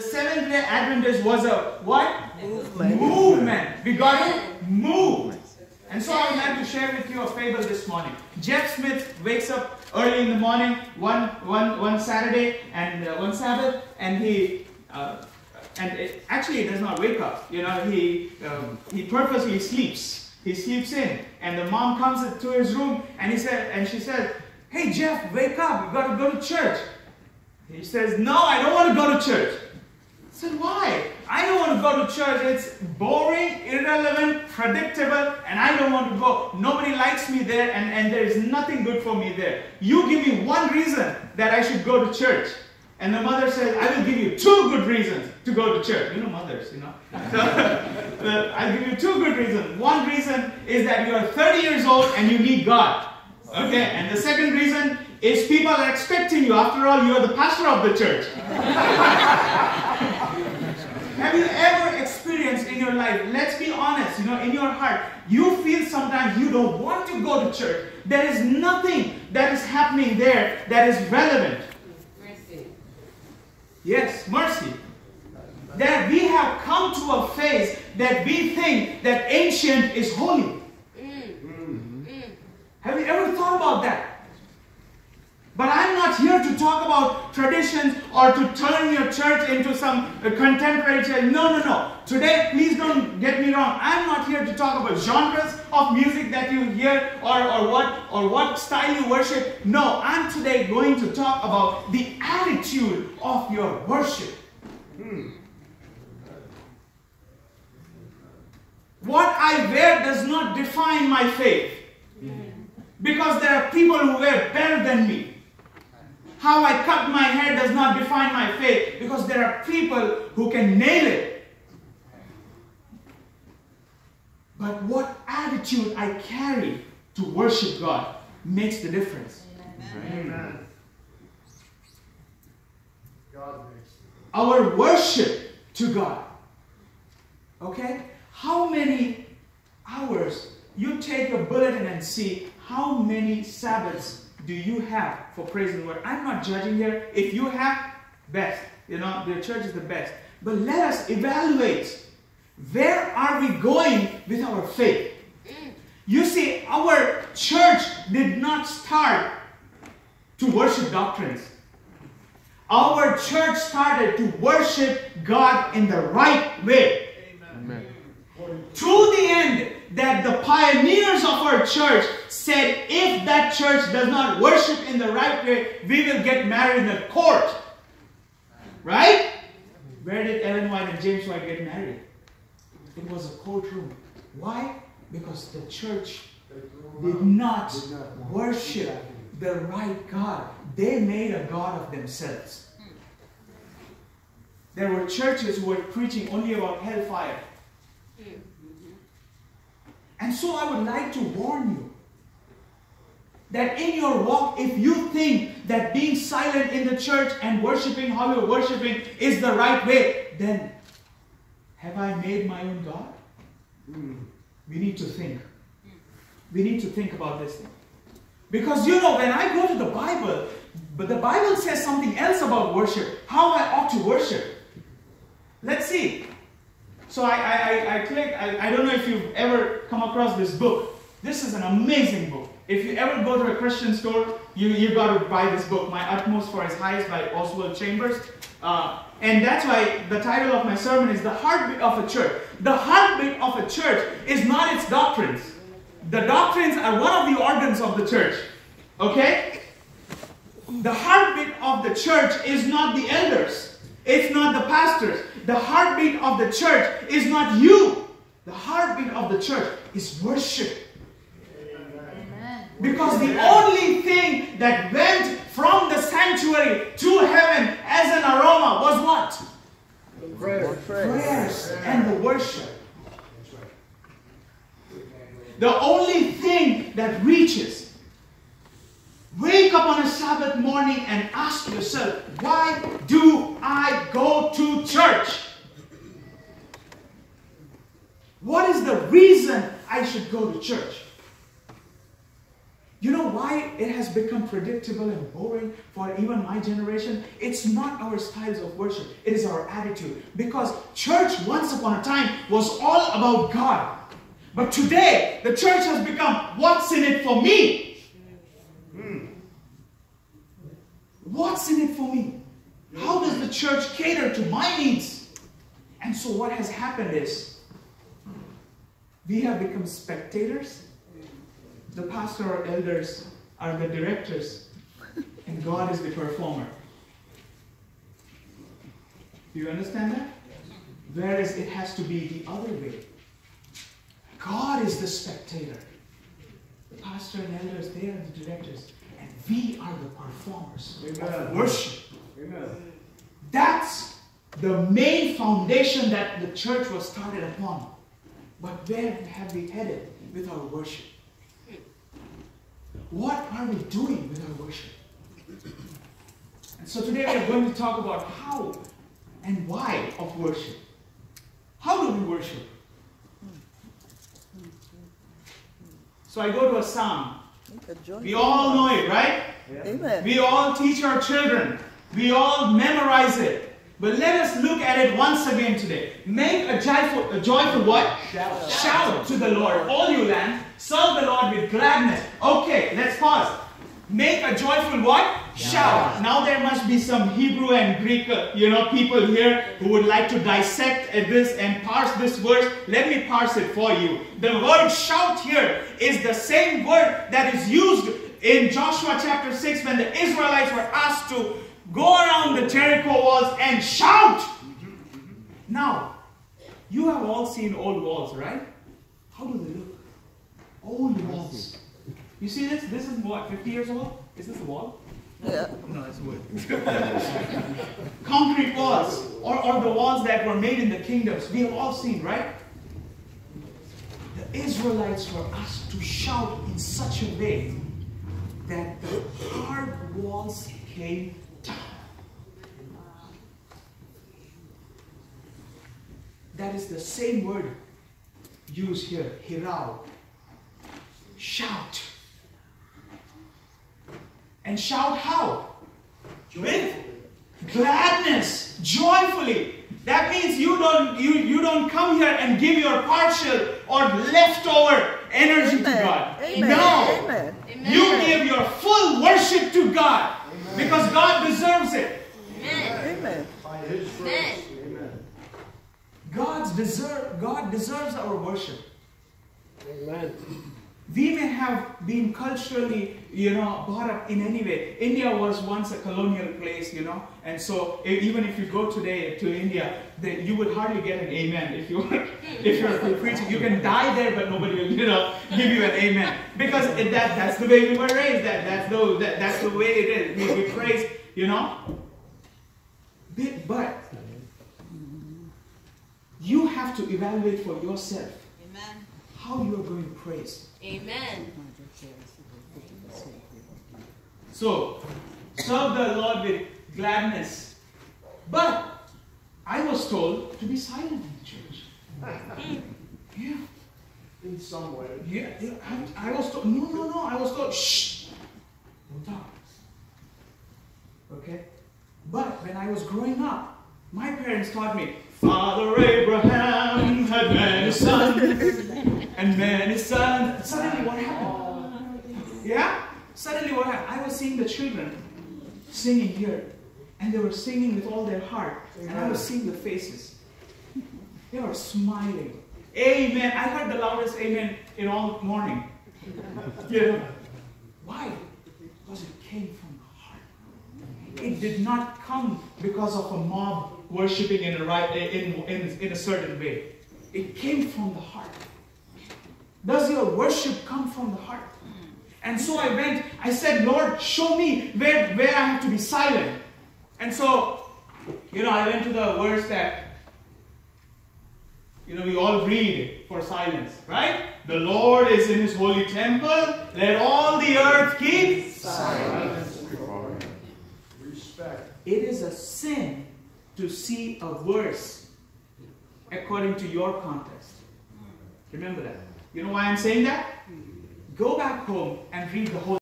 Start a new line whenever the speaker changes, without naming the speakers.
The Seventh-day Adventist was a what?
Movement.
Movement. We got to move. And so I would like to share with you a fable this morning. Jeff Smith wakes up early in the morning one Saturday and one Sabbath, and actually he does not wake up. You know, he purposely sleeps. He sleeps in, and the mom comes to his room, and she says, "Hey Jeff, wake up! You got to go to church." He says, "No, I don't want to go to church." I said, "Why?" "I don't want to go to church. It's boring, irrelevant, predictable, and I don't want to go. Nobody likes me there, and there is nothing good for me there. You give me one reason that I should go to church." And the mother says, "I will give you 2 good reasons to go to church." You know mothers, you know. So, I'll give you 2 good reasons. One reason is that you are 30 years old and you need God. Okay, and the second reason is people are expecting you. After all, you are the pastor of the church. Have you ever experienced in your life, let's be honest, you know, in your heart, you feel sometimes you don't want to go to church. There is nothing that is happening there that is relevant.
Mercy.
Yes, mercy. That we have come to a phase that we think that ancient is holy. Have you ever thought about that? But I'm not here to talk about traditions or to turn your church into some contemporary church. No. Today, please don't get me wrong. I'm not here to talk about genres of music that you hear or what style you worship. No, I'm today going to talk about the attitude of your worship. What I wear does not define my faith. Because there are people who wear better than me. How I cut my hair does not define my faith, because there are people who can nail it. But what attitude I carry to worship God makes the difference.
Amen.
Our worship to God. Okay? How many hours you take a bulletin and see how many Sabbaths do you have for praise and word? I'm not judging here. If you have, best. You know, the church is the best. But let us evaluate. Where are we going with our faith? You see, our church did not start to worship doctrines. Our church started to worship God in the right way.
Amen.
To the end that the pioneers of our church said, if that church does not worship in the right way, we will get married in a court. Right? Where did Ellen White and James White get married? It was a courtroom. Why? Because the church did not worship the right God. They made a God of themselves. There were churches who were preaching only about hellfire. And so I would like to warn you that in your walk, if you think that being silent in the church and worshiping how you're worshiping is the right way, then have I made my own God? We need to think. We need to think about this thing. Because you know, when I go to the Bible, but the Bible says something else about worship, how I ought to worship. Let's see. So I clicked, I don't know if you've ever come across this book. This is an amazing book. If you ever go to a Christian store, you got to buy this book, My Utmost for His Highest by Oswald Chambers. And that's why the title of my sermon is The Heartbeat of a Church. The heartbeat of a church is not its doctrines. The doctrines are one of the organs of the church. Okay? The heartbeat of the church is not the elders. It's not the pastors. The heartbeat of the church is not you. The heartbeat of the church is worship.
Amen.
Because the only thing that went from the sanctuary to heaven as an aroma was what? Prayers and the worship. The only thing that reaches. Wake up on a Sabbath morning and ask yourself, why do I go to church? What is the reason I should go to church? You know why it has become predictable and boring for even my generation? It's not our styles of worship. It is our attitude. Because church once upon a time was all about God. But today, the church has become, what's in it for me? What's in it for me? How does the church cater to my needs? And so what has happened is, we have become spectators. The pastor or elders are the directors, and God is the performer. Do you understand that? Whereas it has to be the other way. God is the spectator. The pastor and elders, they are the directors, and we are the performers of worship.
Amen.
That's the main foundation that the church was started upon. But where have we headed with our worship? What are we doing with our worship? And so today we are going to talk about how and why of worship. How do we worship? So I go to a psalm. We all know it, right?
Amen.
We all teach our children. We all memorize it. But let us look at it once again today. Make a joyful what? Shout to the Lord, all you land. Serve the Lord with gladness. Okay, let's pause. Make a joyful what? Shout. Now there must be some Hebrew and Greek, people here who would like to dissect this and parse this verse. Let me parse it for you. The word shout here is the same word that is used in Joshua chapter 6 when the Israelites were asked to go around the Jericho walls and shout. Now, you have all seen old walls, right? How do they look? Old walls. You see this? This is what, 50 years old? Is this a wall?
Yeah.
No, it's wood. Concrete walls, or the walls that were made in the kingdoms. We have all seen, right? The Israelites were asked to shout in such a way that the hard walls came down. That is the same word used here, hirao. Shout. And shout how? With gladness, joyfully. That means you don't come here and give your partial or leftover energy to God.
Amen.
No.
Amen.
You give your full worship to God.
Amen.
Because God deserves it.
Amen.
By His grace. Amen.
God deserves our worship.
Amen.
We may have been culturally, brought up in any way. India was once a colonial place, and so even if you go today to India, you would hardly get an amen if you're preaching. You can die there, but nobody will, give you an amen because that's the way we were raised. That's the way it is. We praise, But you have to evaluate for yourself.
Amen.
How you are going to praise.
Amen.
So, serve the Lord with gladness. But I was told to be silent in the church. Yeah.
In some way.
Yeah. I was told, no. I was told, shh. Don't talk. Okay? But when I was growing up, my parents taught me, Father Abraham had many sons, and many sons. Suddenly what happened? Yeah? Suddenly what happened? I was seeing the children singing here, and they were singing with all their heart, and I was seeing the faces. They were smiling. Amen. I heard the loudest amen in all morning. Why? Because it came from the heart. It did not come because of a mob worshipping in a certain way. It came from the heart. Does your worship come from the heart? And so I said, Lord, show me where I have to be silent. And so, I went to the verse that, we all read for silence, right? The Lord is in His holy temple. Let all the earth keep silence.
Respect.
It is a sin to see a verse according to your context. Remember that. You know why I'm saying that? Go back home and read the whole